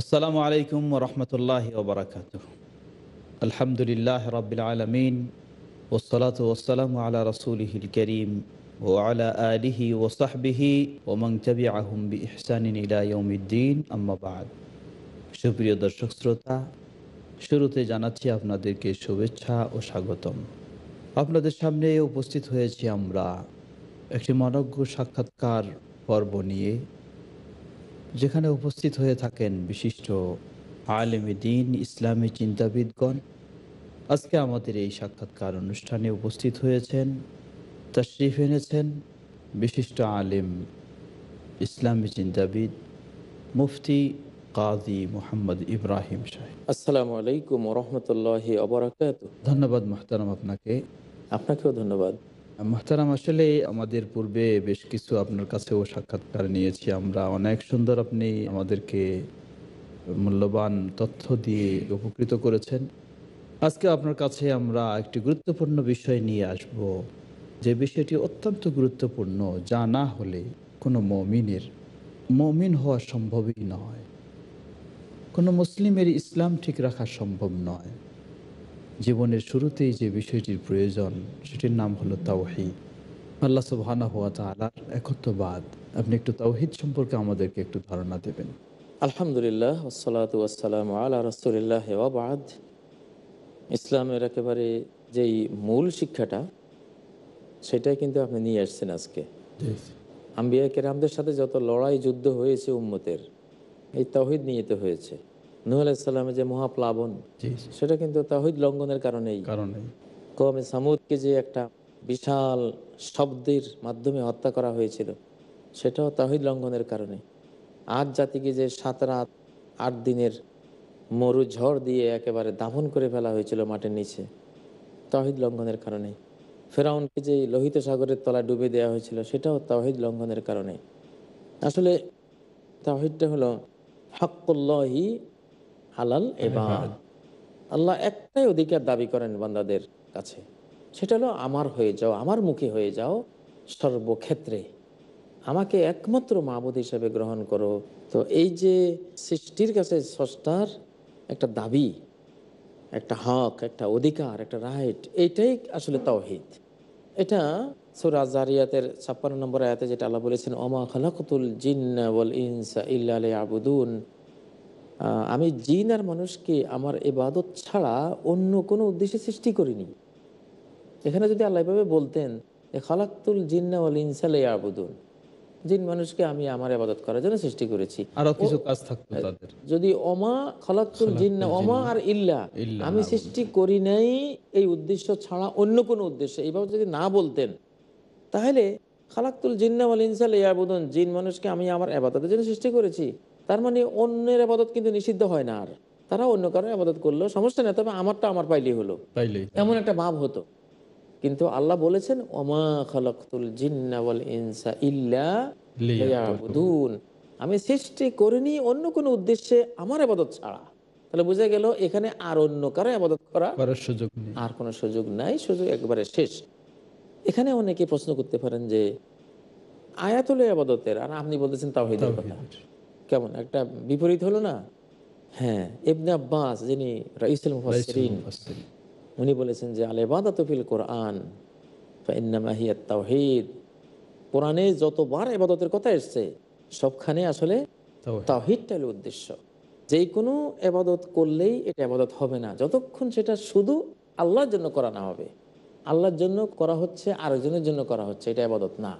আসসালামু আলাইকুম রহমতুল্লাহ ওবরাকাতুহ। আলহামদুলিল্লাহ রাব্বিল আলামিন ওসসালাতু ওয়াসসালামু আলা রাসূলিহিল কারীম ওয়া আলা আলিহি ওয়া সাহবিহি ওয়া মান তাবিআহুম বিইহসানিন ইলা ইয়াউমিদ্দিন, আম্মা বা'দ। সুপ্রিয় দর্শক শ্রোতা, শুরুতে জানাচ্ছি আপনাদেরকে শুভেচ্ছা ও স্বাগতম। আপনাদের সামনে উপস্থিত হয়েছি আমরা একটি মনোজ্ঞ সাক্ষাৎকার পর্ব নিয়ে, যেখানে উপস্থিত হয়ে থাকেন বিশিষ্ট আলেমে দ্বীন, ইসলামী চিন্তাবিদগণ। আজকে আমাদের এই সাক্ষাৎকার অনুষ্ঠানে উপস্থিত হয়েছেন, তাশরিফ এনেছেন বিশিষ্ট আলেম, ইসলামী চিন্তাবিদ, মুফতি কাজী মোহাম্মদ ইব্রাহিম সাহেব। আসসালামু আলাইকুম রহমতুল্লাহি অবরাকাতুহ। ধন্যবাদ মোহতারাম আপনাকে। আপনাকেও ধন্যবাদ। মোহতারাম, আসলে আমাদের পূর্বে বেশ কিছু আপনার কাছেও সাক্ষাৎকার নিয়েছি আমরা। অনেক সুন্দর আপনি আমাদেরকে মূল্যবান তথ্য দিয়ে উপকৃত করেছেন। আজকে আপনার কাছে আমরা একটি গুরুত্বপূর্ণ বিষয় নিয়ে আসব, যে বিষয়টি অত্যন্ত গুরুত্বপূর্ণ, যা না হলে কোনো মমিন হওয়া সম্ভবই নয়, কোনো মুসলিমের ইসলাম ঠিক রাখা সম্ভব নয়। জীবনের শুরুতেই যে বিষয়টির প্রয়োজন, সেটির নাম হলো তাওহীদ, আল্লাহ সুবহানাহু ওয়া তাআলার একত্ববাদ। আপনি একটু তাওহীদ সম্পর্কে আমাদেরকে একটু ধারণা দেবেন। আলহামদুলিল্লাহ ওয়াসসালাতু ওয়াসসালামু আলা রাসূলিল্লাহি ওয়া বা'দ। ইসলামের একেবারে যেই মূল শিক্ষাটা, সেটাই কিন্তু আপনি নিয়ে আসছেন আজকে। জি, আম্বিয়া কেরামদের সাথে যত লড়াই যুদ্ধ হয়েছে উম্মতের, এই তাওহীদ নিয়ে তো হয়েছে। নূহ আলাইহিস সালামের যে মহাপ্লাবন, জি, সেটা কিন্তু তাওহীদ লঙ্ঘনের কারণেই। কারণে কওমে সামুদকে যে একটা বিশাল শব্দের মাধ্যমে হত্যা করা হয়েছিল, সেটাও তাওহীদ লঙ্ঘনের কারণে। আজ জাতিকে যে ৭ রাত ৮ দিনের মরু ঝড় দিয়ে একেবারে দাফন করে ফেলা হয়েছিল মাটির নিচে, তাওহীদ লঙ্ঘনের কারণে। ফেরাউনকে যে লোহিত সাগরের তলায় ডুবে দেওয়া হয়েছিল, সেটাও তাওহীদ লঙ্ঘনের কারণে। আসলে তাওহীদটা হলো হাক্কুল্লাহি আলাল ইবাদ। আল্লাহ একটাই অধিকার দাবি করেন বান্দাদের কাছে, সেটা হলো আমার হয়ে যাও, আমার মুখে হয়ে যাও সর্বক্ষেত্রে, আমাকে একমাত্র মাবুদ হিসেবে গ্রহণ করো। তো এই যে সৃষ্টির কাছে স্রষ্টার একটা দাবি, একটা হক, একটা অধিকার, একটা রাইট, এইটাই আসলে তাওহীদ। এটা সূরা জারিয়াতের ৫৬ নম্বর আয়াতে যেটা আল্লাহ বলেছেন, ওমা খালাকতুল জিন্না ওয়াল ইনসা ইল্লা লিয়াবুদুন, আমি জিন আর মানুষকে আমার ইবাদত ছাড়া অন্য কোনো উদ্দেশ্যে সৃষ্টি করিনি। এখানে যদি আল্লাহ এভাবে বলতেন যে খালাকতুল জিন্না ওয়াল ইনসা লিয়াবুদুন, জিন মানুষকে আমি আমার ইবাদত করার জন্য সৃষ্টি করেছি। আরো ও কিছু কাজ থাকতো তাদের। যদি ওমা খালাকতুল জিন্না, খালাক্তুল ওমা জিন্না আর ইল্লা, ইল্লা আমি না সৃষ্টি বুঝুন। করি নাই এই উদ্দেশ্য ছাড়া অন্য কোনো উদ্দেশ্যে, এইভাবে যদি না বলতেন, তাহলে খালাকতুল জিন্না ওয়াল ইনসা লিয়াবুদুন, জিন মানুষকে আমি আমার ইবাদতের জন্য সৃষ্টি করেছি, তার মানে অন্যের ইবাদত কিন্তু নিষিদ্ধ হয় না। আর তারা অন্য কারো ইবাদত করলেও সমস্যা নেই, তবে আমারটা আমার পাইলেই হলো, তাইলেই এমন একটা ভাব হতো। কিন্তু আল্লাহ বলেছেন ওমা খালাকতুল জিন্না ওয়াল ইনসা ইল্লা লিয়াবুদুন। লিয়াবুদুন, আমি সৃষ্টি করিনি অন্য কোনো উদ্দেশ্যে আমার ইবাদত ছাড়া। তাহলে বোঝা গেল এখানে আর অন্য কারো ইবাদত করা করার সুযোগ নেই। আর কোনো সুযোগ নাই, সুযোগ একেবারে শেষ। এখানে অনেকে প্রশ্ন করতে পারেন যে আয়াতুল ইবাদতের আর আপনি বলতেছেন তাওহীদের কথা, তাওহীদের কেমন একটা বিপরীত হলো না? হ্যাঁ, ইবনে আব্বাস যিনি রাইসুল রাইসুল মুফাসসিরিন, মুফাসসিরিন। উনি বলেছেন যে আল ইবাদাতু ফিল কোরআন ফাইন্নামা হিয়াত তাওহীদ, কোরআনে যতবার ইবাদতের কথা এসেছে সবখানে আসলে তাওহীদ। তাওহীদটা হলো উদ্দেশ্য। যেই কোনো ইবাদত করলেই এটা ইবাদত হবে না যতক্ষণ সেটা শুধু আল্লাহর জন্য করা না হবে। আল্লাহর জন্য করা হচ্ছে, আরেকজনের জন্য করা হচ্ছে, এটা ইবাদত না।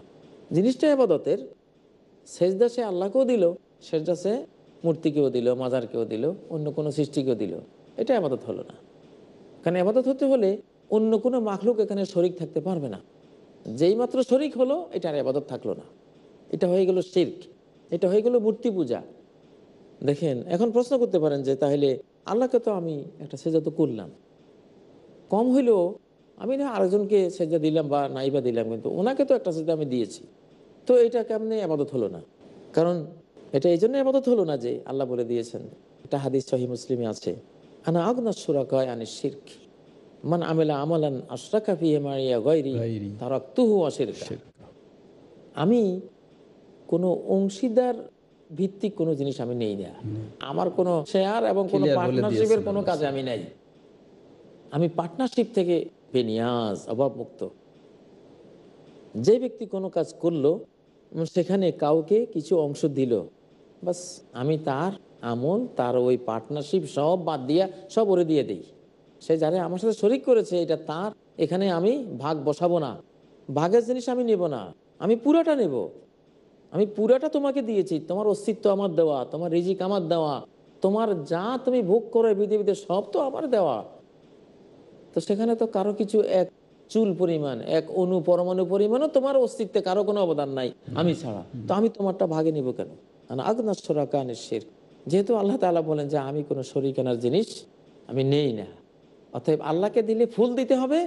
জিনিসটা ইবাদতের, সেজদা সে আল্লাহকেও দিল, সেজদা সে মূর্তিকেও দিল, মাজারকেও দিল, অন্য কোনো সৃষ্টিকেও দিল, এটা ইবাদত হলো না। কারণ ইবাদত হতে হলে অন্য কোনো মাখলুক এখানে শরিক থাকতে পারবে না। যেই মাত্র শরিক হলো, এটা আর ইবাদত থাকলো না, এটা হয়ে গেল শিরক, এটা হয়ে গেল মূর্তি পূজা। দেখেন, এখন প্রশ্ন করতে পারেন যে তাহলে আল্লাহকে তো আমি একটা সেজদা তো করলাম, কম হইলেও আমি না আরেকজনকে সেজদা দিলাম বা নাইবা দিলাম, কিন্তু ওনাকে তো একটা সেজদা আমি দিয়েছি, তো এটা কেমনে ইবাদত হলো না? কারণ এটা এই জন্য ইবাদত হলো না যে আল্লাহ বলে দিয়েছেন, এটা হাদিস সহিহ মুসলিমে আছে, আনা আগনা শুরাকা আনিশ শিরক, মান আমিলা আমালান আশরাকা ফিহি মাইয়া গায়রি গায়রি তারাকতুহু ওয়া শিরকা। শিরকা। আমি কোনো অংশীদার ভিত্তিক কোনো জিনিস আমি নেই না, আমার কোনো শেয়ার এবং কোনো Clear বলে পার্টনারশিপের দিয়েছেন কোনো আল্লাহ। কাজে আমি নাই। আমি পার্টনারশিপ থেকে বেনিয়াজ, অভাবমুক্ত। যে ব্যক্তি কোনো কাজ করলো সেখানে কাউকে কিছু অংশ দিল, বাস আমি তার আমল, তার ওই পার্টনারশিপ সব বাদ দিয়া সব ওরে দিয়ে দিই। সে যারা আমার সাথে শরিক করেছে এটা তার, এখানে আমি ভাগ বসাবো না, ভাগের জিনিস আমি নেব না, আমি পুরাটা নেব। আমি পুরাটা তোমাকে দিয়েছি, তোমার অস্তিত্ব আমার দেওয়া, তোমার রিজিক আমার দেওয়া, তোমার যা তুমি ভোগ করো এই পৃথিবীতে সব তো আমার দেওয়া। তো সেখানে তো কারো কিছু এক চুল পরিমাণ, এক অণু পরমাণু পরিমাণও তোমার অস্তিত্বে কারো কোনো অবদান নাই আমি ছাড়া, তো আমি তোমারটা ভাগে নিব কেন? আগনাস শুরাকানিশ শিরক। যেহেতু আল্লাহ তাআলা বলেন যে আমি কোনো শরীকানার জিনিস আমি নেই না, অতএব আল্লাহকে দিলে ফুল দিতে হবে।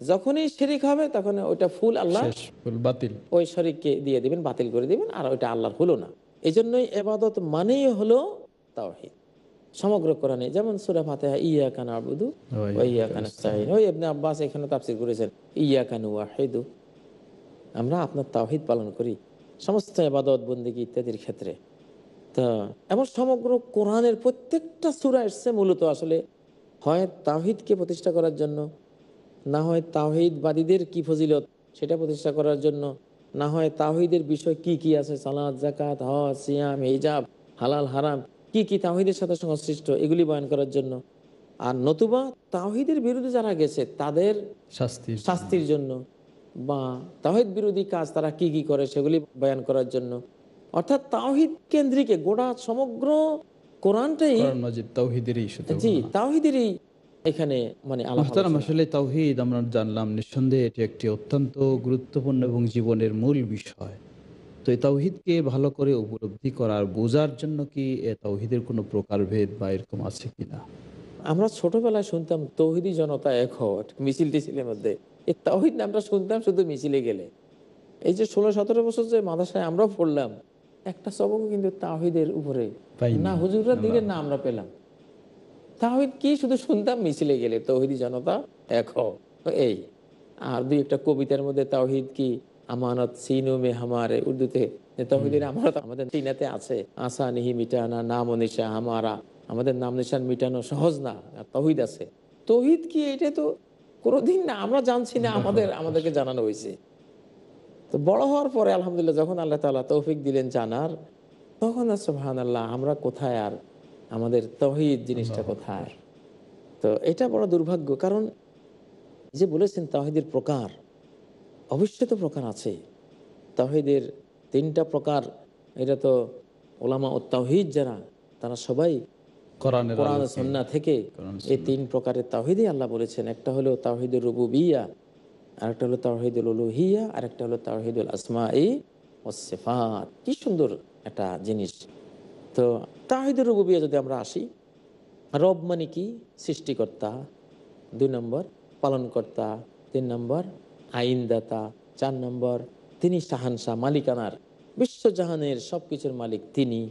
যখনই শিরিক হবে তখন ওইটা ফুল আল্লাহ শেষ, ফুল বাতিল। ওই শরীককে দিয়ে দিবেন, বাতিল করে দিবেন, আর ওইটা আল্লাহর হলো না। এই জন্যই এবাদত মানেই হলো তাওহীদ। সমগ্র কোরআনে যেমন সূরা ফাতিহা ইয়াকা না'বুদু ওয়া ইয়াকা নাস্তাঈন, ওই ইবনে আব্বাস এখানে তাফসীর করেছেন ইয়াকা নুওয়াহিদু, আমরা আপনার তাওহীদ পালন করি সমস্ত ইবাদত বন্দেগী ইত্যাদির ক্ষেত্রে। তা এবং সমগ্র কোরআনের প্রত্যেকটা সূরা এসেছে মূলত আসলে হয় তাওহীদকে প্রতিষ্ঠা করার জন্য, না হয় তাওহীদবাদীদের কি ফজিলত সেটা প্রতিষ্ঠা করার জন্য, না হয় তাওহীদের বিষয় কি কি আছে, সালাত, যাকাত, হজ, সিয়াম, হিজাব, হালাল হারাম কি কি তাওহীদের সাথে সংশ্লিষ্ট এগুলি বয়ান করার জন্য, আর নতুবা তাওহীদের বিরুদ্ধে যারা গেছে তাদের শাস্তির জন্য, বা তাওহীদ বিরোধী কাজ তারা কি কি করে সেগুলি বয়ান করার জন্য। অর্থাৎ তাওহীদ কেন্দ্রিক গোটা সমগ্র কোরআনটাই কোরআন মাজিদ তাওহীদেরই শুধু। জি তাওহীদেরই এখানে মানে আলাপ মুহতারাম, আলোচনা। আসলে তাওহীদ আমরা জানলাম, নিঃসন্দেহে এটি একটি অত্যন্ত গুরুত্বপূর্ণ এবং জীবনের মূল বিষয়। তো এই তাওহীদকে ভালো করে উপলব্ধি করার বোঝার জন্য কি তাওহীদের কোনো প্রকারভেদ বা এরকম আছে কিনা? আমরা ছোটবেলায় শুনতাম তৌহিদি জনতা এক হও, একটা মিছিল টিছিলের মধ্যে এই তাওহীদ নামটা শুনতাম শুধু মিছিলে গেলে। এই যে 16-17 বছর যে মাদ্রাসায় আমরাও পড়লাম, একটা সবকও কিন্তু তাওহীদের উপরে পাইনি না হুজুররা আমরা। দিলেন না আমরা পেলাম। তাওহীদ কি শুধু শুনতাম মিছিলে গেলে, তৌহিদি জনতা এক হও, তো এই। আর দুই একটা কবিতার মধ্যে তাওহীদ কি আমানত সিনো মে হামারে, উর্দুতে যে তাওহীদের আমানত আমাদের সিনাতে আছে, আসা নিহি মিটানা নাম ও নিশা হামারা, আমাদের নাম নিশান মিটানো সহজ না, আর তাওহীদ আছে। তাওহীদ কি এটা তো কোনোদিন না আমরা জানছি না, আমাদেরকে জানানো হয়েছে। তো বড় হওয়ার পরে আলহামদুলিল্লাহ যখন আল্লাহ তাআলা তৌফিক দিলেন জানার, তখন সুবহানাল্লাহ আমরা কোথায় আর, আমাদের তাওহীদ জিনিসটা আল্লাহু কোথায়। আকবার। তো এটা বড় দুর্ভাগ্য, কারণ যে বলেছেন তাওহীদের প্রকার, অবশ্যই তো প্রকার আছে। তাওহীদের ৩টা প্রকার, এটা তো উলামা ও তাওহীদ যারা তারা সবাই কোরআনের কোরআন ও আলোকে, সুন্নাহ থেকে কোরআন এই সুন্নাহ ৩ প্রকারের তাওহীদই আল্লাহ বলেছেন। একটা হলো তাওহীদুর রুবুবিয়্যা, আরেকটা হলো তাওহীদুল উলুহিয়্যা, আরেকটা হলো তাওহীদুল আসমাই ওয়াস সিফাত। কি সুন্দর একটা জিনিস। তো তাওহীদুর রুবুবিয়্যা যদি আমরা আসি, রব মানে কি? সৃষ্টিকর্তা, ২ নম্বর পালনকর্তা, ৩ নম্বর আইনদাতা, ৪ নম্বর তিনি শাহানশাহ, মালিকানার, বিশ্বজাহানের সব কিছুর মালিক তিনি,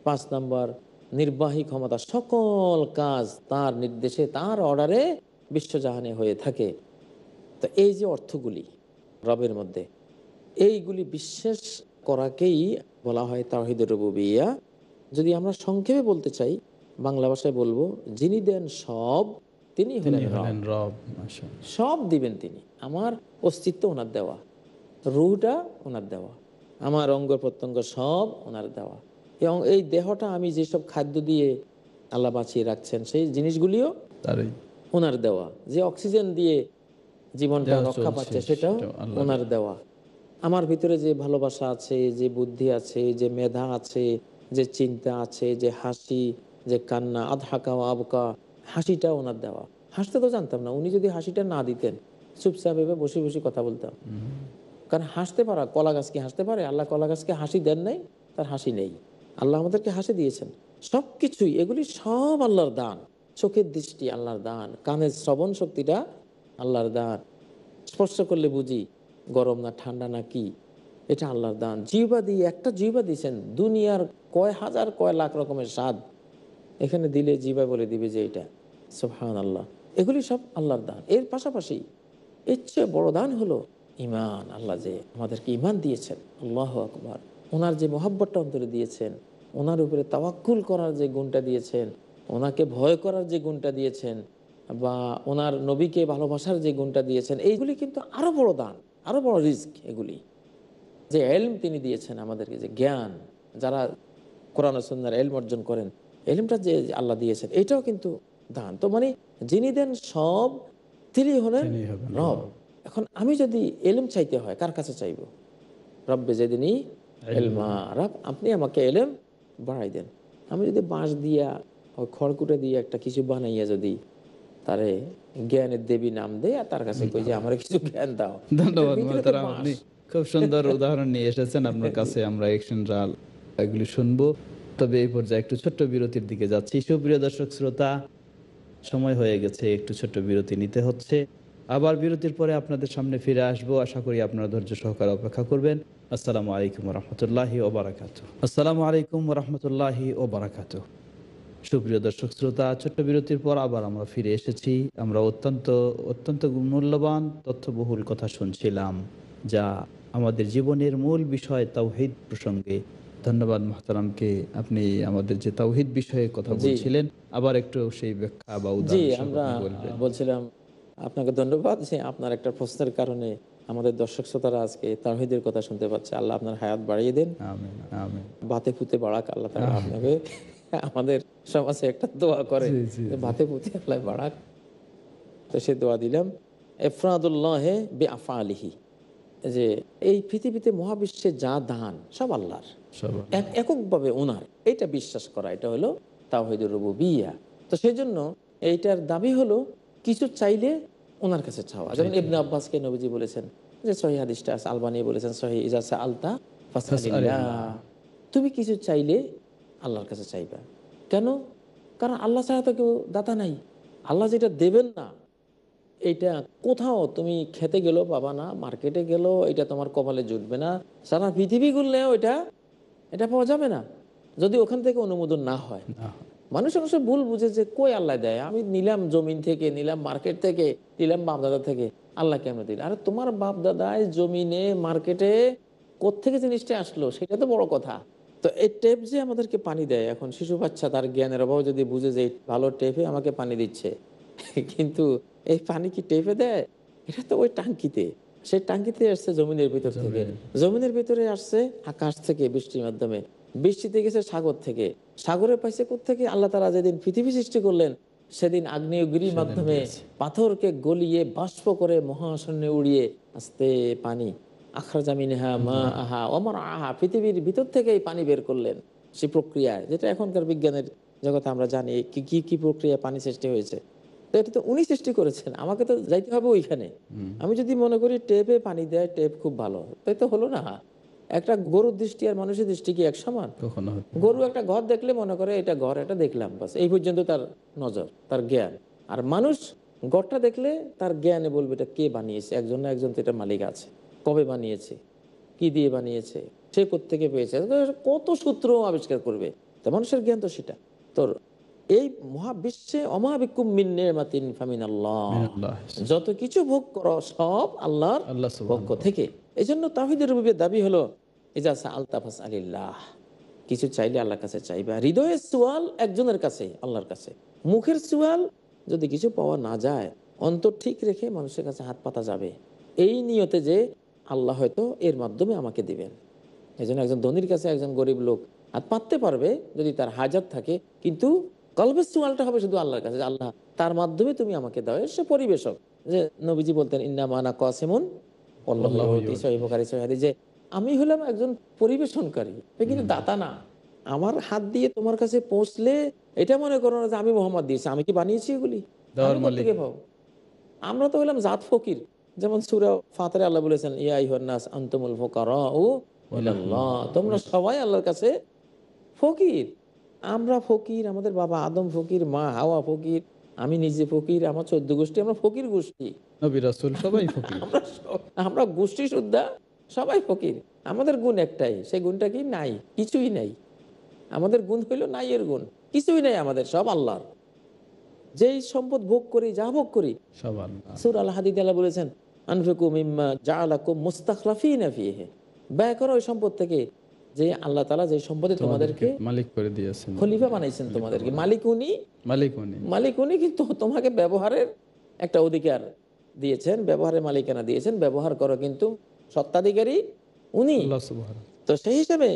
৫ নম্বর নির্বাহী ক্ষমতা, সকল কাজ তার নির্দেশে তার অর্ডারে বিশ্বজাহানে হয়ে থাকে। তো এই যে অর্থগুলি রবের মধ্যে, এইগুলি বিশ্বাস করাকেই বলা হয় তাওহীদুর রুবুবিয়্যা। যদি আমরা সংক্ষেপে বলতে চাই, বাংলা ভাষায় বলবো, যিনি দেন সব তিনি তিনি হলেন রব। হলেন রব। মাশাআল্লাহ। সব দিবেন তিনি, আমার অস্তিত্ব ওনার দেওয়া, রুহটা ওনার দেওয়া, আমার অঙ্গ প্রত্যঙ্গ সব ওনার দেওয়া, এবং এই দেহটা আমি যেসব খাদ্য দিয়ে আল্লাহ বাঁচিয়ে রাখছেন সেই জিনিসগুলিও তারই ওনার দেওয়া, যে অক্সিজেন দিয়ে জীবনটা দেহ রক্ষা চলছে পাচ্ছে সেটাও সেটাও আল্লাহর। ওনার দেওয়া। আমার ভিতরে যে ভালোবাসা আছে, যে বুদ্ধি আছে, যে মেধা আছে, যে চিন্তা আছে, যে হাসি, যে কান্না, আধহাকা ও আবকা, হাসিটা ওনার দেওয়া। হাসতে তো জানতাম না, উনি যদি হাসিটা না দিতেন চুপচাপ ভেবে বসে বসে কথা বলতাম। কারণ হাসতে পারা, কলা গাছ কি হাসতে পারে? আল্লাহ কলা গাছকে হাসি দেন নাই, তার হাসি নেই। আল্লাহ আমাদেরকে হাসি দিয়েছেন। সব কিছুই এগুলি সব আল্লাহর দান। চোখের দৃষ্টি আল্লাহর দান, কানের শ্রবণ শক্তিটা আল্লাহর দান, স্পর্শ করলে বুঝি গরম না ঠান্ডা না কি, এটা আল্লাহর দান। জিহ্বা দিয়ে, একটা জিহ্বা দিয়েছেন, দুনিয়ার কয় হাজার কয় লাখ রকমের স্বাদ এখানে দিলে জিহ্বা বলে দিবে যে এটা সুবহানাল্লাহ। এগুলি সব আল্লাহর দান। এর পাশাপাশি এর চেয়ে বড় দান হলো ঈমান। আল্লাহ যে আমাদেরকে ঈমান দিয়েছেন, আল্লাহু আকবার। ওনার যে মহব্বতটা অন্তরে দিয়েছেন, ওনার উপরে তাওয়াক্কুল করার যে গুণটা দিয়েছেন, ওনাকে ভয় করার যে গুণটা দিয়েছেন, বা ওনার নবীকে ভালোবাসার যে গুণটা দিয়েছেন, এইগুলি কিন্তু আরো বড় দান, আরো বড় রিস্ক। এগুলি যে এলম তিনি দিয়েছেন আমাদেরকে, যে জ্ঞান, যারা কোরআন ও সুন্নাহর এলম অর্জন করেন, এলমটা যে আল্লাহ দিয়েছেন, এটাও কিন্তু দান। তো মানে যিনি দেন সব, তিনি হলেন তিনি হবেন রব। এখন আমি যদি এলম চাইতে হয়, কার কাছে চাইবো? রব্বে যেদিনই এলমা, রব আপনি আমাকে এলেম বাড়াই দেন। আমি যদি বাঁশ দিয়া, খড়কুটে দিয়ে একটা কিছু বানাইয়া যদি তারে জ্ঞানের দেবী নাম দেয়, আর তার কাছে কই যে আমার কিছু জ্ঞান দাও, এটার ধন্যবাদ ভিতরে তো মোহতারাম, বাঁশ। আপনি খুব সুন্দর উদাহরণ নিয়ে এসেছেন আপনার কাছে। আমরা একশনরা এগুলি শুনবো, তবে এই পর্যায়ে একটু ছোট্ট বিরতির দিকে যাচ্ছি। সুপ্রিয় দর্শক শ্রোতা, সময় হয়ে গেছে, একটু ছোট্ট বিরতি নিতে হচ্ছে। আবার বিরতির পরে আপনাদের সামনে ফিরে আসবো, আশা করি আপনারা ধৈর্য সহকারে অপেক্ষা করবেন। আসসালামু আলাইকুম রহমতুল্লাহি ওবরাকাতুহ। আসসালামু আলাইকুম রহমতুল্লাহি ওবরাকাতুহ। সুপ্রিয় দর্শক শ্রোতা, ছোট্ট বিরতির পর আবার আমরা ফিরে এসেছি। আমরা অত্যন্ত অত্যন্ত মূল্যবান তথ্যবহুল কথা শুনছিলাম, যা আমাদের জীবনের মূল বিষয় তাওহীদ প্রসঙ্গে। ধন্যবাদ মোহতারামকে, আপনি আমাদের যে তাওহীদ বিষয়ে কথা জি বলছিলেন, আবার একটু সেই ব্যাখ্যা বা জি, উদাহরণ সহ আমরা আপনি বলবেন। বলছিলাম, আপনাকে ধন্যবাদ যে আপনার একটা প্রশ্নের কারণে আমাদের দর্শক শ্রোতারা আজকে তাওহীদের কথা শুনতে পাচ্ছে। আল্লাহ আপনার হায়াত বাড়িয়ে দেন, আমিন আমিন। বাতে পুঁতে বাড়াক আল্লাহ তাআলা আপনাকে। আমাদের সমাজে একটা দোয়া করে জি জি যে জি। বাতে পুঁতে আল্লাহ বাড়াক, তো সে দোয়া দিলাম। এফরাদুল্লাহে বে আফআলিহি, যে এই পৃথিবীতে মহাবিশ্বে যা দান সব আল্লাহর, সব এককভাবে ওনার, এটা বিশ্বাস করা, এটা হলো তাওহীদুর রুবুবিয়্যাহ। তো সেই জন্য এইটার দাবি হলো কিছু চাইলে ওনার কাছে চাওয়া। যেমন চাইতে ইবনে আব্বাসকে নবীজি বলেছেন, যে সহিহ হাদিসটা আছে, আলবানী বলেছেন সহিহ, ইজা সাআলতা ফাসআলিল্লাহ, ফাসআলিল্লাহ। তুমি কিছু চাইলে আল্লাহর কাছে চাইবা। কেন? কারণ আল্লাহ ছাড়া তো কেউ দাতা নাই। আল্লাহ যেটা দেবেন না, এইটা কোথাও তুমি খেতে গেলেও পাবা না, মার্কেটে গেলেও এটা তোমার কপালে জুটবে না, সারা পৃথিবী ঘুরলেও এটা এটা পাওয়া যাবে না, যদি ওখান থেকে অনুমোদন না হয়। না, মানুষ অবশ্য ভুল বুঝে যে কই আল্লাহ দেয়, আমি নিলাম জমিন থেকে, নিলাম মার্কেট থেকে, নিলাম বাপ দাদা থেকে, আল্লাহ কেমন দিল? আরে তোমার বাপ দাদায় জমিনে, মার্কেটে কোত্থেকে জিনিসটা আসলো, সেটা তো বড় কথা। তো এই টেপ যে আমাদেরকে পানি দেয়, এখন শিশু বাচ্চা তার জ্ঞানের অভাব যদি বুঝে যে এই ভালো টেপে আমাকে পানি দিচ্ছে, কিন্তু এই পানি কি টেপে দেয়? এটা তো ওই টাঙ্কিতে, সেই টাঙ্কিতে আসছে জমিনের ভিতর থেকে, জমিন। জমিনের ভিতরে আসছে আকাশ থেকে বৃষ্টির মাধ্যমে, বৃষ্টিতে গেছে সাগর থেকে, সাগরে পাইছে কোত্থেকে? আল্লাহ তাআলা যেদিন পৃথিবী সৃষ্টি করলেন, সেদিন আগ্নেয়গিরির সেদিন মাধ্যমে দিয়েছে। পাথরকে গলিয়ে বাষ্প করে মহাশূন্যে উড়িয়ে আস্তে পানি, আখরাজা মিনহা মা আহা অমর আহা, পৃথিবীর ভিতর থেকে এই পানি বের করলেন সেই প্রক্রিয়ায়, যেটা এখনকার বিজ্ঞানের জগতে আমরা জানি কি কি কি প্রক্রিয়া পানি সৃষ্টি হয়েছে। তো এটা তো উনি সৃষ্টি করেছেন, আমাকে তো যাইতে হবে ওইখানে। হুম, আমি যদি মনে করি টেপে পানি দেয়, টেপ খুব ভালো, তাই তো হলো না। একটা গরুর দৃষ্টি আর মানুষের দৃষ্টি কি এক সমান? কখনো হতে পারে গরু না। একটা ঘর দেখলে মনে করে এটা ঘর, এটা দেখলাম, বাস এই পর্যন্ত তার নজর, তার জ্ঞান। আর মানুষ ঘরটা দেখলে তার জ্ঞানে বলবে এটা কে বানিয়েছে, একজন না একজন তো এটা মালিক আছে, কবে বানিয়েছে, কি দিয়ে বানিয়েছে, সে কোত্থেকে পেয়েছে, কত সূত্র আবিষ্কার করবে। তা মানুষের জ্ঞান তো সেটা। তোর এই মহাবিশ্বে অমাবিকুম মিন নি'মাতিন ফামিনাল্লাহ, মিনাল্লাহ। যত কিছু ভোগ করো সব আল্লাহর আল্লাহ পক্ষ সুবহানাহু। থেকে। এই জন্য তাওহীদের রুবুবিয়্যার দাবি হলো ইজা সাআলতা ফাসআলিল্লাহ, কিছু চাইলে আল্লাহর কাছে চাইবা। হৃদয়ের সোয়াল একজনের কাছে, আল্লাহর কাছে। মুখের সোয়াল যদি কিছু পাওয়া না যায়, অন্তর ঠিক রেখে মানুষের কাছে হাত পাতা যাবে, এই নিয়তে যে আল্লাহ হয়তো এর মাধ্যমে আমাকে দিবেন। এই জন্য একজন ধনীর কাছে একজন গরিব লোক হাত পাততে পারবে যদি তার হাজাত থাকে, কিন্তু কলবের সোয়ালটা হবে শুধু আল্লাহর কাছে, যে আল্লাহ তার মাধ্যমে তুমি আমাকে দাও। সে পরিবেশক, যে নবীজি বলতেন ইন্নামা আনা কাসিমুন আল্লাহু আল্লাহু ইউতি, ইউতি। সহিহ বুখারী সহিহ হাদিস, যে আমি হলাম একজন পরিবেশনকারী, আমি কিন্তু হুম, দাতা না। আমার হাত দিয়ে তোমার কাছে পৌঁছলে এটা মনে করো না যে আমি মোহাম্মদ দিয়েছি, আমি কি বানিয়েছি এগুলি, দেওয়ার আমি মালিক। কোত্থেকে পাবো? আমরা তো হলাম জাত ফকির। যেমন সূরা ফাতিরে আল্লাহ বলেছেন ইয়া আইয়ুহান নাস আনতুমুল ফুকারাউ ইলাল্লাহ, তোমরা সবাই আল্লাহর কাছে ফকির। আমরা ফকির, আমাদের বাবা আদম ফকির, মা হাওয়া ফকির, আমি নিজে ফকির, আমার 14 গোষ্ঠী, আমরা ফকির গোষ্ঠী। নবী রাসূল সবাই ফকির। আমরা আমরা গোষ্ঠী সুদ্ধা সবাই ফকির। আমাদের গুণ একটাই, সেই গুণটা কি? নাই, কিছুই নাই। আমাদের গুণ হইল নাই এর গুণ, কিছুই নাই আমাদের, সব আল্লাহর। যেই সম্পদ ভোগ করি, যা ভোগ করি, সব আল্লাহ। সূরা আল হাদীদ আল্লাহ বলেছেন আনফিকু মিম্মা জাআলাকুম মুস্তাখলাফিনা ফীহি, ব্যয় করো ওই সম্পদ থেকে যে আল্লাহ তাআলা যে সম্পদে তোমাদেরকে মালিক করে দিয়েছেন, খলিফা বানাইছেন, তোমাদেরকে মালিক উনি, মালিক উনি। মালিক উনি, কিন্তু তোমাকে ব্যবহারের একটা অধিকার দিয়েছেন, ব্যবহারের মালিকানা দিয়েছেন, ব্যবহার করো, কিন্তু সত্ত্বাধিকারী উনি। আল্লাহ সুবহানাহু। তো সেই হিসেবে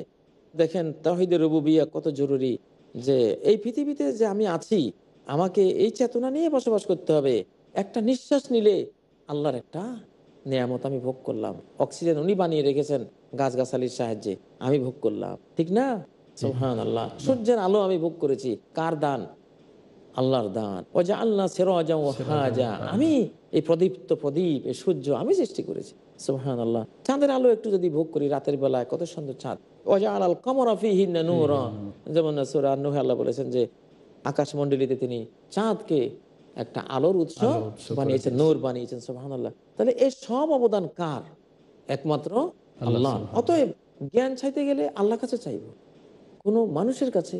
দেখেন তাওহীদে রুবুবিয়্যাহ কত জরুরি, যে এই পৃথিবীতে যে আমি আছি, আমাকে এই চেতনা নিয়ে বসবাস করতে হবে। একটা নিঃশ্বাস নিলে আল্লাহর একটা নেয়ামত আমি ভোগ করলাম। অক্সিজেন উনি বানিয়ে রেখেছেন গাছগাছালির সাহায্যে, আমি ভোগ করলাম, ঠিক না? সুবহানাল্লাহ। সূর্যের আলো আমি ভোগ করেছি, কার দান? আল্লাহর দান। ওজা আল্লাহ সিরাজা ওয়া হাজা, আমি এই প্রদীপ্ত প্রদীপ, এই সূর্য আমি সৃষ্টি করেছি। সুবহানাল্লাহ। চাঁদের আলো একটু যদি ভোগ করি রাতের বেলায়, কত সুন্দর চাঁদ। ওজা আলাল কমরা ফীহিন্না নূরা, যেমন সূরা আন-নূহ আল্লাহ বলেছেন যে আকাশমণ্ডলীতে তিনি চাঁদকে একটা আলোর উৎস বানিয়েছেন, নূর বানিয়েছেন। সুবহানাল্লাহ। তাহলে এই সব অবদান কার? একমাত্র আল্লাহ। অতএব জ্ঞান চাইতে গেলে আল্লাহর কাছে চাইব, কোনো মানুষের কাছে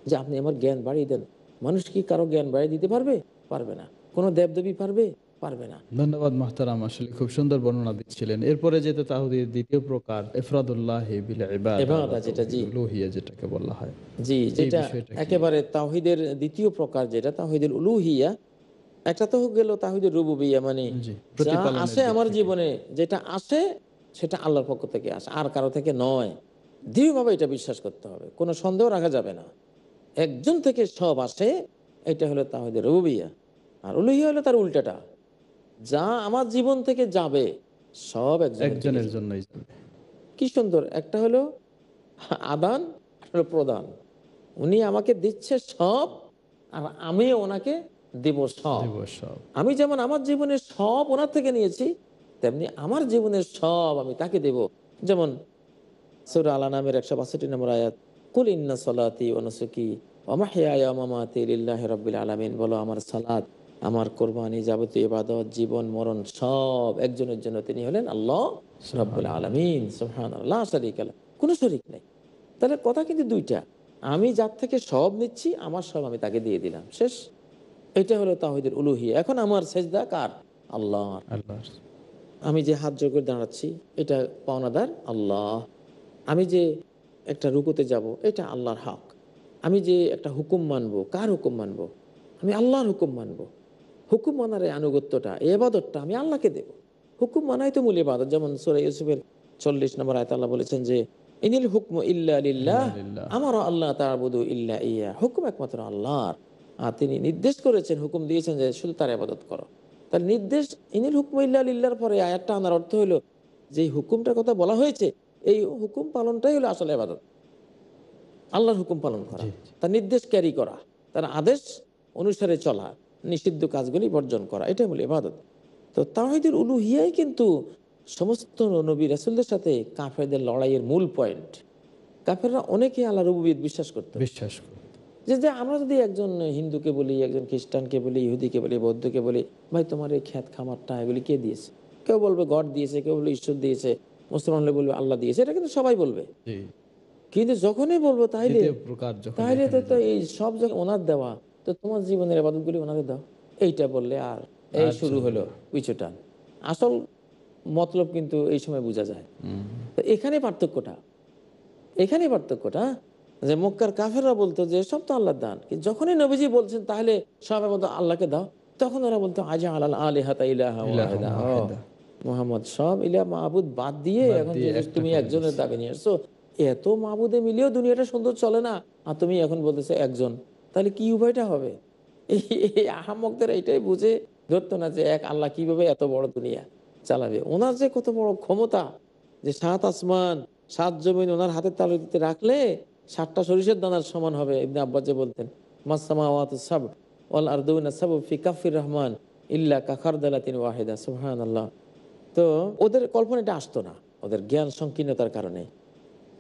যে আপনি আমার জ্ঞান বাড়িয়ে দেন। মানুষ কি কারো জ্ঞান বাড়িয়ে দিতে পারবে? পারবে না। কোনো দেবদেবী পারবে? পারবে না। ধন্যবাদ মুহতারাম, আসলে খুব সুন্দর বর্ণনা দিচ্ছিলেন। এরপরে যেতে তাওহীদের দ্বিতীয় প্রকার ইফরাদুল্লাহ বিল ইবাদা, যেটা জি উলুহিয়া যেটাকে বলা হয়, জি, যেটা একেবারে তাওহীদের দ্বিতীয় প্রকার, যেটা তাওহীদুল উলুহিয়া। একটা তো গেল তাওহীদুর রুবুবিয়্যাহ, মানে যা আসে আমার জীবনে, যেটা আসে সেটা আল্লাহর পক্ষ থেকে আসে, আর কারো থেকে নয়। দৃঢ়ভাবে এটা বিশ্বাস করতে হবে, কোনো সন্দেহ রাখা যাবে না। একজন থেকে সব আসে, এটা হলো তাওহীদুর রুবুবিয়্যাহ। আর উলুহিয়া হলো তার উল্টাটা, যা আমার জীবন থেকে যাবে সব একজনের জন্যই যাবে। কি সুন্দর! একটা হলো আদান, হলো প্রদান। উনি আমাকে দিচ্ছে সব, আর আমি ওনাকে দেব সব। আমি যেমন আমার জীবনের সব ওনার থেকে নিয়েছি, তেমনি আমার জীবনের সব আমি তাকে দেব। যেমন সূরা আল আনামের ১৬২ নম্বর আয়াত, কুল ইন্না সলাতি ওয়া নুসুকি ওয়া মাহইয়ায়া ওয়া মামাতি লিল্লাহি রাব্বিল আলামিন। বলো আমার সালাত, আমার কোরবানি, যাবতীয় ইবাদত, জীবন মরণ সব একজনের জন্য, তিনি হলেন আল্লাহ রাব্বুল আলামিন। সুবহানাল্লাহ, লা শারীকা লাহু, কোনো শরীক নেই। তাহলে কথা কিন্তু দুইটা, আমি যার থেকে সব নিচ্ছি, আমার সব আমি তাকে দিয়ে দিলাম, শেষ। এটা হলো তাওহীদুল উলুহিয়া। এখন আমার সেজদা কার? আল্লাহর। আমি যে হাত জোড় করে দাঁড়াচ্ছি, এটা পাওনাদার আল্লাহ। আমি যে একটা রুকুতে যাব, এটা আল্লাহর হক। আমি যে একটা হুকুম মানবো, কার হুকুম মানবো? আমি আল্লাহর হুকুম মানবো। হুকুম মানার এই আনুগত্যটা, এই ইবাদতটা আমি আল্লাহকে দেব। হুকুম মানাই তো মূল ইবাদত। যেমন সূরা ইউসুফের 40 নম্বর আয়াতে আল্লাহ বলেছেন যে ইনিল হুকমু ইল্লা লিল্লাহ আমারা আল্লাহ তা'বুদু ইল্লা ইয়্যাহ। হুকুম একমাত্র আল্লাহর, আর তিনি নির্দেশ করেছেন, হুকুম দিয়েছেন যে শুধু তার ইবাদত করো। তার নির্দেশ, ইনিল হুকমু ইল্লা লিল্লাহর পরে আয়াতটা আনার অর্থ হলো যে হুকুমটার কথা বলা হয়েছে, এই হুকুম পালনটাই হলো আসলে ইবাদত। আল্লাহর হুকুম পালন করা, তার নির্দেশ ক্যারি করা, তার আদেশ অনুসারে চলা, নিষিদ্ধ কাজগুলি বর্জন করা, এটাই হলো ইবাদত। তো তাওহীদুল উলুহিয়াই কিন্তু সমস্ত নবী রাসূলদের সাথে কাফেরদের লড়াইয়ের মূল পয়েন্ট। কাফেররা অনেকেই আল্লাহর রুবুবিয়্যাত বিশ্বাস করত। যে আমরা যদি একজন হিন্দুকে বলি, একজন খ্রিস্টানকে বলি, ইহুদিকে বলি, বৌদ্ধকে বলি, ভাই তোমার এই ক্ষেত খামারটা এগুলি কে দিয়েছে? কেউ বলবে গড দিয়েছে, কেউ বলবে ঈশ্বর দিয়েছে, মুসলমান হলে বলবে আল্লাহ দিয়েছে, এটা কিন্তু সবাই বলবে। কিন্তু যখনই বলবো তাইলে তো এই সব যখন ওনার দেওয়া, তো তোমার জীবনের ইবাদতগুলি ওনাদের দাও, এইটা বললে আর এই শুরু হলো পিছুটান। আসল মতলব কিন্তু এই সময় বোঝা যায়। তো এখানেই পার্থক্যটা যে মক্কার কাফেররা বলতো যে সব তো আল্লাহর দান, কিন্তু যখনই নবীজি বলছেন তাহলে সব ইবাদত আল্লাহকে দাও, তখন ওরা বলতো আজা আলাল আলিহাতা ইলাহা ওয়াহিদা। মুহাম্মদ সব ইলাহ মাবুদ বাদ দিয়ে এখন যে তুমি একজনের দাবি নিয়ে আসছো, এত মাবুদে মিলিয়েও দুনিয়াটা সুন্দর চলে না, আর তুমি এখন বলতেছো একজন, তাহলে কি উভয়টা হবে? এই আহাম্মকদের এইটাই বুঝে ধরতো না যে এক আল্লাহ কিভাবে এত বড় দুনিয়া চালাবে। ওনার যে কত বড় ক্ষমতা, যে 7 আসমান 7 জমিন ওনার হাতের তালুতে রাখলে 7টা সরিষার দানার সমান হবে। ইবনে আব্বাস যে বলতেন মাসসামাওয়াতু সাব ওয়াল আরদুনা সাব ফি কাফির রহমান ইল্লা কাখারদালাতিন ওয়াহিদা। সুবহানাল্লাহ। তো ওদের কল্পনাটা আসতো না, ওদের জ্ঞান সংকীর্ণতার কারণে।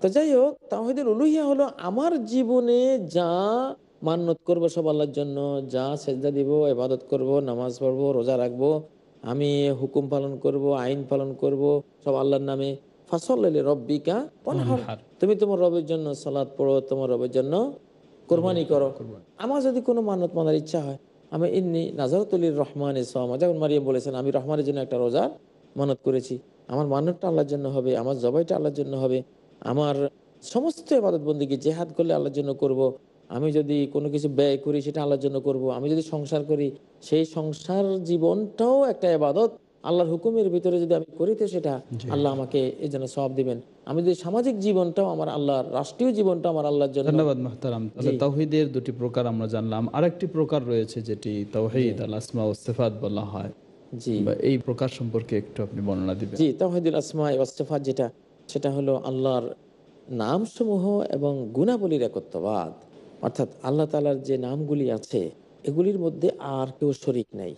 তো যাই হোক, তাওহীদুল উলুহিয়া হলো আমার জীবনে যা মান্নত করবো সব আল্লাহর জন্য, যা সেজদা দিব, ইবাদত করব, নামাজ পড়বো, রোজা রাখবো, আমি হুকুম পালন করব, আইন পালন করব, সব আল্লাহর নামে। ফাসল্লি লিরাব্বিকা ওয়ানহার, তুমি তোমার রবের জন্য সালাত পড়ো, তোমার রবের জন্য কোরবানি করো। আমার যদি কোনো মান্নত মানার ইচ্ছা হয়, আমি ইন্নী নাযারতু লির-রহমানি সাওমা, যেমন মারিয়াম বলেছেন আমি রহমানের জন্য একটা রোজার মানত করেছি, আমার মান্নতটা আল্লাহর জন্য হবে, আমার জবাইটা আল্লাহর জন্য হবে, আমার সমস্ত ইবাদত বন্দেগী, জেহাদ করলে আল্লাহর জন্য করব, আমি যদি কোনো কিছু ব্যয় করি সেটা আল্লাহর জন্য করব, আমি যদি সংসার করি সেই সংসার জীবনটাও একটা ইবাদত, আল্লাহর হুকুমের ভিতরে যদি আমি করি তো সেটা জি। আল্লাহ আমাকে এই জন্য সওয়াব দিবেন। আমি যদি সামাজিক জীবনটাও আমার আল্লাহর, রাষ্ট্রীয় জীবনটা আমার আল্লাহর জন্য। ধন্যবাদ মুহতারাম। তাহলে জি। তাওহীদের দুটি প্রকার আমরা জানলাম, আরেকটি প্রকার রয়েছে যেটি তাওহীদ জি। আল আসমা ওয়াস সিফাত বলা হয়, জি বা এই প্রকার সম্পর্কে একটু আপনি বর্ণনা দিবেন। জি তাওহীদুল আসমা ওয়াস সিফাত যেটা, সেটা হলো আল্লাহর নামসমূহ এবং গুণাবলীর একত্ববাদ। অর্থাৎ আল্লাহ তাআলার যে নামগুলি আছে এগুলির মধ্যে আর কেউ শরিক নাই।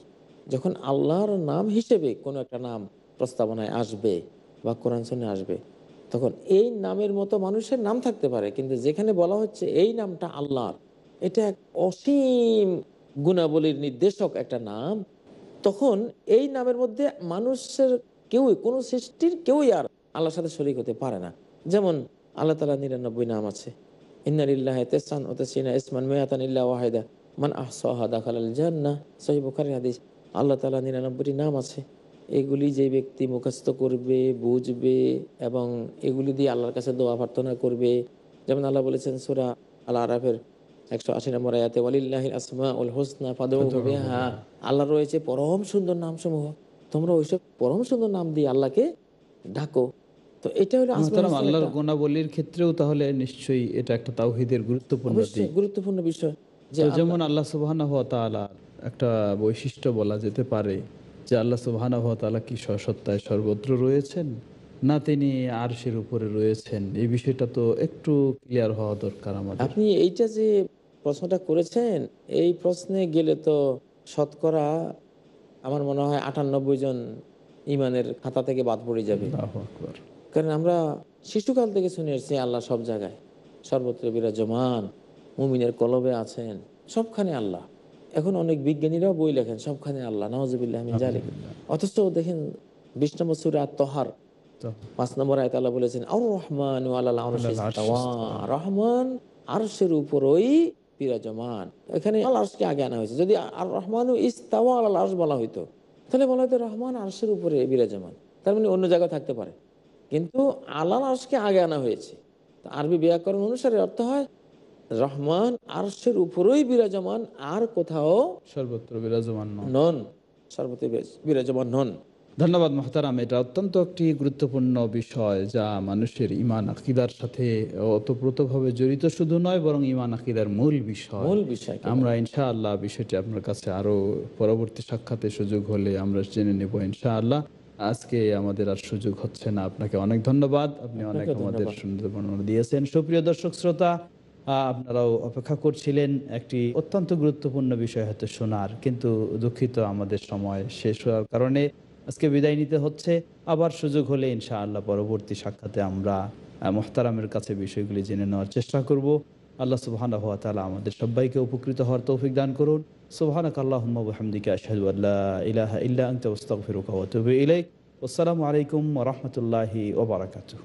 যখন আল্লাহর নাম হিসেবে কোনো একটা নাম প্রস্তাবনায় আসবে বা কোরআন সুন্নাহে আসবে, তখন এই নামের মতো মানুষের নাম থাকতে পারে, কিন্তু যেখানে বলা হচ্ছে এই নামটা আল্লাহর, এটা এক অসীম গুণাবলীর নির্দেশক একটা নাম, তখন এই নামের মধ্যে মানুষের কেউই, কোনো সৃষ্টির কেউই আর আল্লাহর সাথে শরীক হতে পারে না। যেমন আল্লাহ তাআলা 99 নাম আছে, ইন্না লিল্লাহি তিসআন ওয়া তিসঈনা ইসমান মিআতান ইল্লা ওয়াহিদা মান আহসাহা দাখালাল জান্নাহ, সহিহ বুখারীর হাদিস। আল্লাহ তাআলা 99টি নাম আছে, এগুলি যে ব্যক্তি মুখস্থ করবে, বুঝবে এবং এগুলি দিয়ে আল্লাহর কাছে দোয়া প্রার্থনা করবে, যেমন আল্লাহ বলেছেন সূরা আল আরাফের 180 নম্বর আয়াতে, ওয়ালিল্লাহিল আসমাউল হুসনা ফাদউহু বিহা, আল্লাহর রয়েছে পরম সুন্দর নামসমূহ, তোমরা ওইসব পরম সুন্দর নাম দিয়ে আল্লাহকে ডাকো। তো এটা হলো আসমাউল মুহতারাম, হুসনার আল্লাহর একটা গুণাবলীর ক্ষেত্রেও তাহলে নিশ্চয়ই এটা একটা তাওহীদের গুরুত্বপূর্ণ অবশ্যই দিক। গুরুত্বপূর্ণ বিষয় যে তো আল্লাহ। যেমন আল্লাহ সুবহানাহু ওয়া তাআলা একটা বৈশিষ্ট্য বলা যেতে পারে যে আল্লাহ সুবহানাহু ওয়া তাআলা কি সত্তায় সর্বত্র রয়েছেন, না তিনি আরশের উপরে রয়েছেন, এই বিষয়টা তো একটু ক্লিয়ার হওয়া দরকার আমাদের। আপনি এইটা যে প্রশ্নটা করেছেন, এই প্রশ্নে গেলে তো শতকরা আমার মনে হয় 98 জন ইমানের খাতা থেকে বাদ পড়ে যাবে। আল্লাহু আকবার। কারণ আমরা শিশুকাল থেকে শুনে এসেছি আল্লাহ সব জায়গায়, সর্বত্র বিরাজমান, মুমিনের কলবে আছেন, সবখানে আল্লাহ। এখন অনেক বিজ্ঞানীরাও বই লেখেন সবখানে আল্লাহ, নাউজুবিল্লাহ মিন যালিক। আলহামদুলিল্লাহ। অথচ দেখেন 20 নম্বর সূরা আত-তাহার তো 5 নম্বর আয়াতে আল্লাহ বলেছেন আর রহমান আলাল আরশি আলাল আরশি ইস্তাওয়া, ইস্তাওয়া। রহমান আরশের উপরই বিরাজমান। এখানে আল আরশকে আগে আনা হয়েছে। যদি আর রহমানু ইস্তাওয়া আলাল আরশ বলা হইতো, তাহলে বলা হতো রহমান আরশের উপরে বিরাজমান, তার মানে অন্য জায়গায় থাকতে পারে, কিন্তু আলাল আরশকে আগে আনা হয়েছে। তো আরবি ব্যাকরণ অনুসারে অর্থ হয় রহমান আরশের উপরেই বিরাজমান, আর কোথাও সর্বত্র বিরাজমান নন। নন, সর্বত্র বিরাজমান নন। ধন্যবাদ মোহতারাম। এটা অত্যন্ত একটি গুরুত্বপূর্ণ বিষয় যা মানুষের ঈমান আকিদার সাথে ওতপ্রোতভাবে জড়িত শুধু নয়, বরং ঈমান আকিদার মূল বিষয়। মূল বিষয় আমরা ইনশাআল্লাহ বিষয়টি আপনার কাছে আরো পরবর্তী সাক্ষাতে সুযোগ হলে আমরা জেনে নেব ইনশাআল্লাহ। আজকে আমাদের আর সুযোগ হচ্ছে না। আপনাকে অনেক ধন্যবাদ, আপনি অনেক আপনাকেও আমাদের ধন্যবাদ। সুন্দর বর্ণনা দিয়েছেন। সুপ্রিয় দর্শক শ্রোতা, আপনারাও অপেক্ষা করছিলেন একটি অত্যন্ত গুরুত্বপূর্ণ বিষয় হয়তো শোনার, কিন্তু দুঃখিত আমাদের সময় শেষ হওয়ার কারণে আজকে বিদায় নিতে হচ্ছে। আবার সুযোগ হলে ইনশাআল্লাহ পরবর্তী সাক্ষাতে আমরা মুহতারামের কাছে বিষয়গুলি জেনে নেওয়ার চেষ্টা করব। আল্লাহ সুবহানাহু ওয়া তাআলা আমাদের সবাইকে উপকৃত হওয়ার তৌফিক দান করুন। সুবহানাকাল্লাহুম্মা ওয়া বিহামদিকা আশহাদু আল্লা ইলাহা ইল্লা আনতা আস্তাগফিরুকা ওয়া আতুবু ইলাইক। আসসালামু আলাইকুম ওয়া রাহমাতুল্লাহি ওয়া বারাকাতুহু।